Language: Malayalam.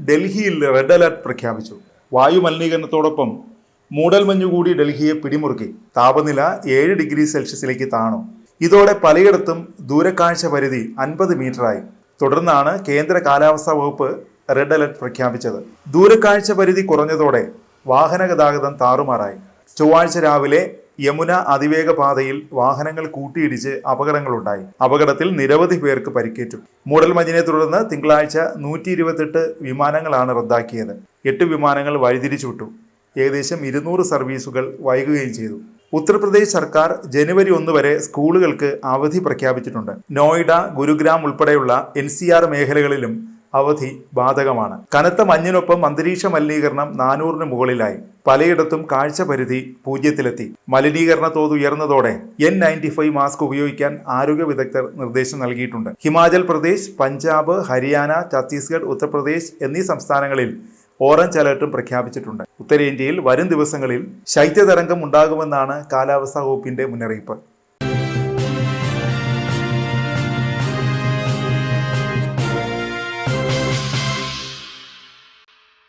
ഡൽഹിയിൽ റെഡ് അലർട്ട് പ്രഖ്യാപിച്ചു. വായു മലിനീകരണത്തോടൊപ്പം മൂടൽമഞ്ഞ് കൂടി ഡൽഹിയെ പിടിമുറുക്കി. താപനില 7 ഡിഗ്രി സെൽഷ്യസിലേക്ക് താണു. ഇതോടെ പലയിടത്തും ദൂരക്കാഴ്ച പരിധി 50 മീറ്ററായി. തുടർന്നാണ് കേന്ദ്ര കാലാവസ്ഥാ വകുപ്പ് റെഡ് അലർട്ട് പ്രഖ്യാപിച്ചത്. ദൂരക്കാഴ്ച പരിധി കുറഞ്ഞതോടെ വാഹന ഗതാഗതം താറുമാറായി. ചൊവ്വാഴ്ച രാവിലെ യമുന അതിവേഗ പാതയിൽ വാഹനങ്ങൾ കൂട്ടിയിടിച്ച് അപകടങ്ങളുണ്ടായി. അപകടത്തിൽ നിരവധി പേർക്ക് പരിക്കേറ്റു. മൂടൽമഞ്ഞിനെ തുടർന്ന് തിങ്കളാഴ്ച 128 വിമാനങ്ങളാണ് റദ്ദാക്കിയത്. 8 വിമാനങ്ങൾ വഴിതിരിച്ചുവിട്ടു. ഏകദേശം 200 സർവീസുകൾ വൈകുകയും ചെയ്തു. ഉത്തർപ്രദേശ് സർക്കാർ ജനുവരി 1 വരെ സ്കൂളുകൾക്ക് അവധി പ്രഖ്യാപിച്ചിട്ടുണ്ട്. നോയിഡ, ഗുരുഗ്രാം ഉൾപ്പെടെയുള്ള NCR മേഖലകളിലും അവധി ബാധകമാണ്. കനത്ത മഞ്ഞിനൊപ്പം അന്തരീക്ഷ മലിനീകരണം 400-ന് മുകളിലായി. പലയിടത്തും കാഴ്ച പരിധി 0-ലെത്തി. മലിനീകരണ തോത് ഉയർന്നതോടെ N95 മാസ്ക് ഉപയോഗിക്കാൻ ആരോഗ്യ വിദഗ്ധർ നിർദ്ദേശം നൽകിയിട്ടുണ്ട്. ഹിമാചൽ പ്രദേശ്, പഞ്ചാബ്, ഹരിയാന, ഛത്തീസ്ഗഡ്, ഉത്തർപ്രദേശ് എന്നീ സംസ്ഥാനങ്ങളിൽ ഓറഞ്ച് അലർട്ടും പ്രഖ്യാപിച്ചിട്ടുണ്ട്. ഉത്തരേന്ത്യയിൽ വരും ദിവസങ്ങളിൽ ശൈത്യതരംഗം ഉണ്ടാകുമെന്നാണ് കാലാവസ്ഥാ വകുപ്പിന്റെ മുന്നറിയിപ്പ്.